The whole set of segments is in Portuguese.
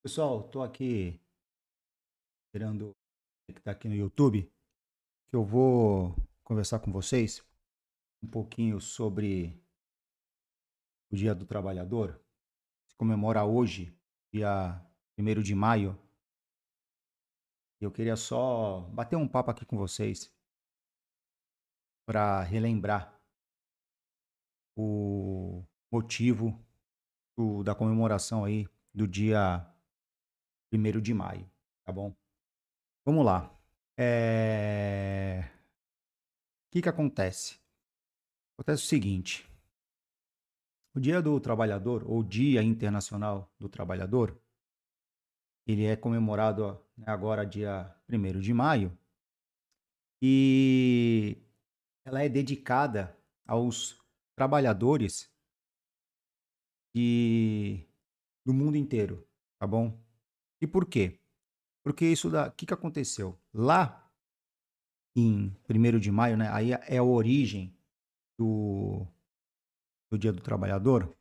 Pessoal, estou aqui esperando que está aqui no YouTube, que eu vou conversar com vocês um pouquinho sobre o Dia do Trabalhador. Se comemora hoje, dia 1º de maio, e eu queria só bater um papo aqui com vocês para relembrar o motivo da comemoração aí do dia 1º de maio, tá bom? Vamos lá. O que que acontece? Acontece o seguinte. O Dia do Trabalhador, ou Dia Internacional do Trabalhador, ele é comemorado, né, agora dia 1º de maio, e ela é dedicada aos trabalhadores de do mundo inteiro, tá bom? E por quê? Porque o que que aconteceu? Lá em 1º de maio, né, aí é a origem do Dia do Trabalhador.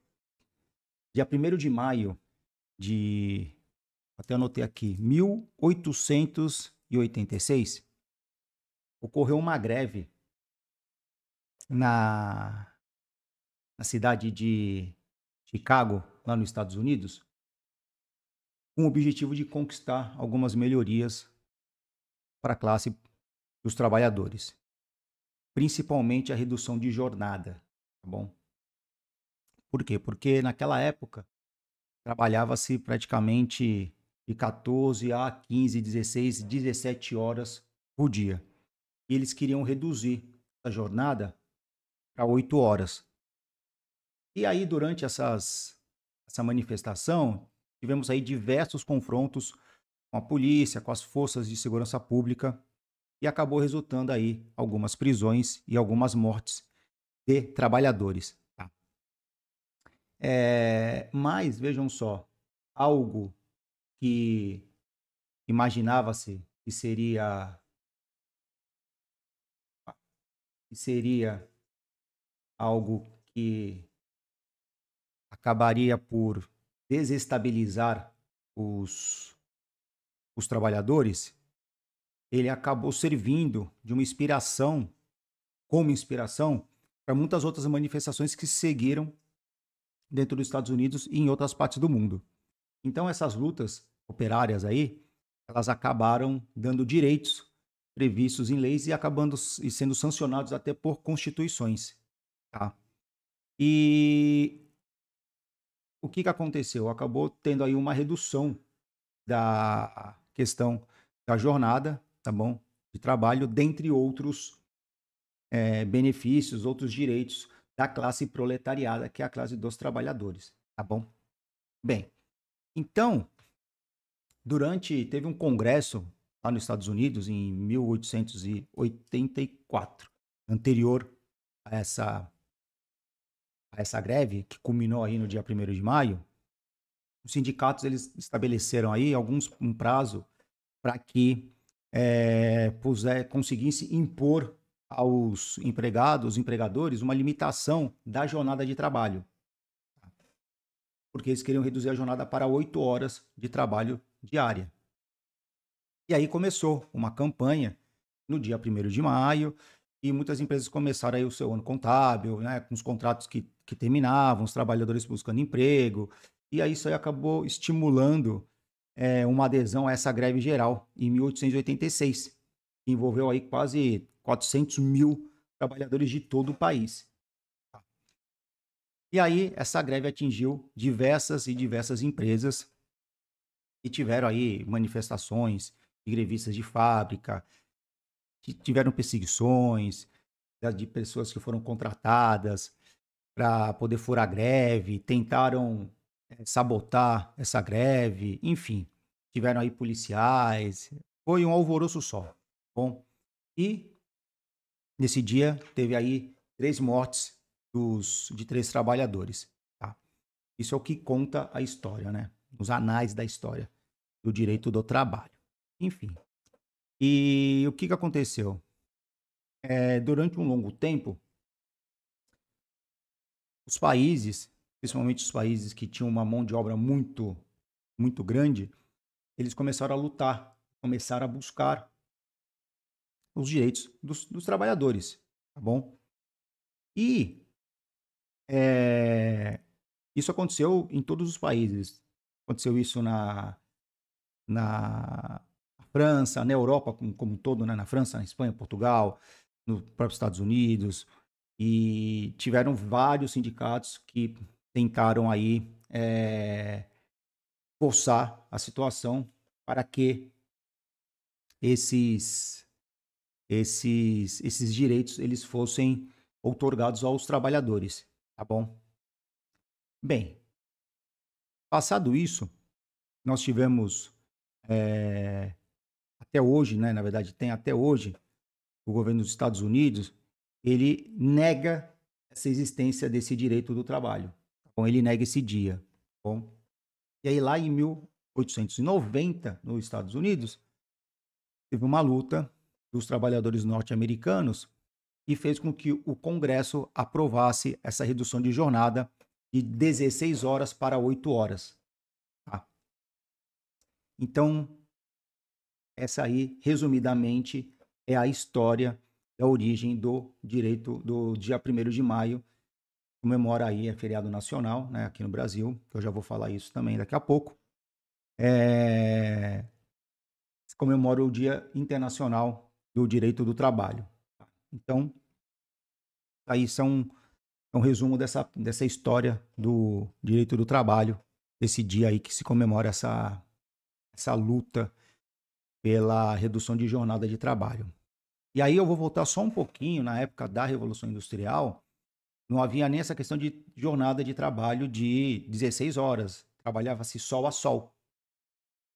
Dia 1º de maio de até anotei aqui, 1886, ocorreu uma greve na, na cidade de Chicago, lá nos Estados Unidos, com o objetivo de conquistar algumas melhorias para a classe dos trabalhadores, principalmente a redução de jornada, tá bom? Por quê? Porque naquela época trabalhava-se praticamente de 14 a 15, 16, 17 horas por dia. E eles queriam reduzir a jornada para 8 horas. E aí, durante essa manifestação, tivemos aí diversos confrontos com a polícia, com as forças de segurança pública, e acabou resultando aí algumas prisões e algumas mortes de trabalhadores. Tá? Mas, vejam só, algo que imaginava-se que seria algo que acabaria por desestabilizar os, os trabalhadores, ele acabou servindo de uma inspiração, como inspiração, para muitas outras manifestações que seguiram dentro dos Estados Unidos e em outras partes do mundo. Então, essas lutas operárias aí, elas acabaram dando direitos previstos em leis e acabando e sendo sancionados até por constituições, tá? E o que que aconteceu? Acabou tendo aí uma redução da questão da jornada, tá bom? De trabalho, dentre outros benefícios, outros direitos da classe proletariada, que é a classe dos trabalhadores, tá bom? Bem, então, teve um congresso lá nos Estados Unidos em 1884, anterior a essa greve, que culminou aí no dia 1º de maio. Os sindicatos, eles estabeleceram aí um prazo para que conseguisse impor aos empregados, empregadores, uma limitação da jornada de trabalho, porque eles queriam reduzir a jornada para 8 horas de trabalho diária. E aí começou uma campanha no dia 1º de maio, e muitas empresas começaram aí o seu ano contábil, né, com os contratos que terminavam, os trabalhadores buscando emprego, e aí isso aí acabou estimulando uma adesão a essa greve geral em 1886, que envolveu aí quase 400 mil trabalhadores de todo o país. E aí essa greve atingiu diversas e diversas empresas que tiveram aí manifestações de grevistas de fábrica, que tiveram perseguições de pessoas que foram contratadas para poder furar greve, tentaram sabotar essa greve, enfim, tiveram aí policiais, foi um alvoroço só. Bom, e nesse dia teve aí 3 mortes de 3 trabalhadores. Tá? Isso é o que conta a história, né? Os anais da história do direito do trabalho. Enfim. E o que que aconteceu? Durante um longo tempo, os países, principalmente os países que tinham uma mão de obra muito muito grande, eles começaram a lutar, começaram a buscar os direitos dos trabalhadores, tá bom? E eh, isso aconteceu em todos os países. Aconteceu isso na França, na Europa como um todo, né? Na França, na Espanha, Portugal, nos próprios Estados Unidos, e tiveram vários sindicatos que tentaram aí forçar a situação para que esses esses direitos eles fossem outorgados aos trabalhadores, tá bom? Bem, passado isso, nós tivemos até hoje, né, na verdade tem até hoje, o governo dos Estados Unidos, ele nega essa existência desse direito do trabalho, tá bom? Ele nega esse dia, tá bom? E aí lá em 1890, nos Estados Unidos, teve uma luta dos trabalhadores norte-americanos e fez com que o Congresso aprovasse essa redução de jornada de 16 horas para 8 horas. Tá? Então, essa aí, resumidamente, é a história, é a origem do direito do dia 1º de maio, comemora aí, é feriado nacional, né, aqui no Brasil, que eu já vou falar isso também daqui a pouco. Se comemora o Dia Internacional do Direito do Trabalho. Então, aí é um resumo dessa história do direito do trabalho, desse dia aí que se comemora essa luta pela redução de jornada de trabalho. E aí eu vou voltar só um pouquinho, na época da Revolução Industrial, não havia nem essa questão de jornada de trabalho de 16 horas, trabalhava-se sol a sol.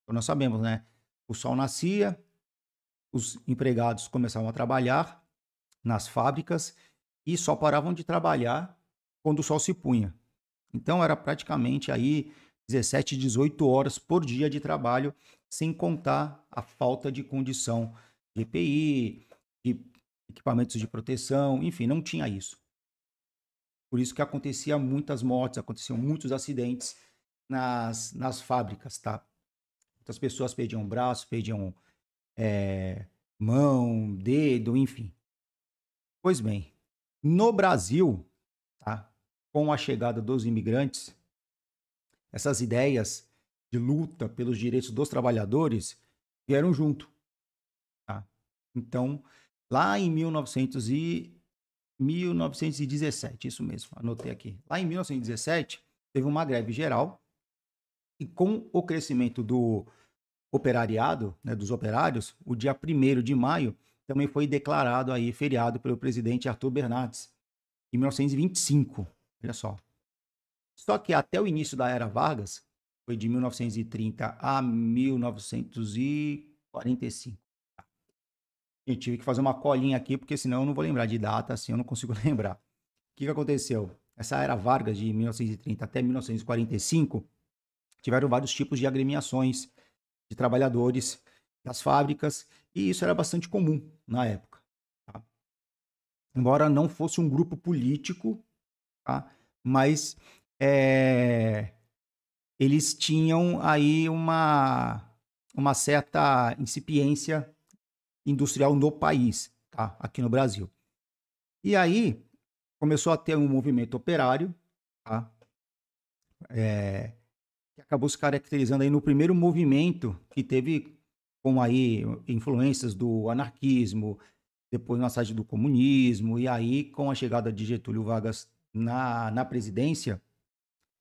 Então nós sabemos, né? O sol nascia, os empregados começavam a trabalhar nas fábricas e só paravam de trabalhar quando o sol se punha. Então era praticamente aí 17, 18 horas por dia de trabalho, sem contar a falta de condição de EPI, de equipamentos de proteção, enfim, não tinha isso. Por isso que acontecia muitas mortes, aconteciam muitos acidentes nas fábricas, tá? Muitas pessoas perdiam braço, perdiam mão, dedo, enfim. Pois bem, no Brasil, tá? Com a chegada dos imigrantes, essas ideias de luta pelos direitos dos trabalhadores vieram junto, tá? Então, lá em 1917, isso mesmo, anotei aqui. Lá em 1917, teve uma greve geral e com o crescimento do operariado, né, dos operários, o dia 1º de maio também foi declarado aí feriado pelo presidente Arthur Bernardes, em 1925, olha só. Só que até o início da Era Vargas, foi de 1930 a 1945. Eu tive que fazer uma colinha aqui, porque senão eu não vou lembrar de data, assim eu não consigo lembrar. O que aconteceu? Essa Era Vargas, de 1930 até 1945, tiveram vários tipos de agremiações de trabalhadores das fábricas, e isso era bastante comum na época. Tá? Embora não fosse um grupo político, tá? Mas eles tinham aí uma certa incipiência industrial no país, tá? Aqui no Brasil. E aí começou a ter um movimento operário, tá? Que acabou se caracterizando aí no primeiro movimento que teve com aí influências do anarquismo, depois na sede do comunismo, e aí com a chegada de Getúlio Vargas na presidência,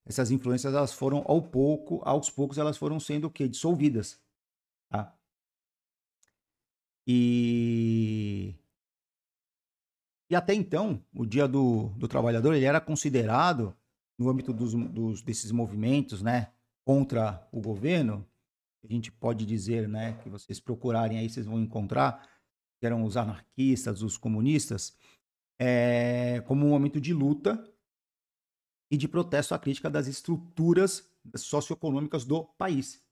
essas influências elas foram aos poucos elas foram sendo o quê? Dissolvidas, tá? E até então, o Dia do Trabalhador ele era considerado, no âmbito desses movimentos, né, contra o governo, a gente pode dizer, né, que vocês procurarem aí, vocês vão encontrar, que eram os anarquistas, os comunistas, como um momento de luta e de protesto à crítica das estruturas socioeconômicas do país.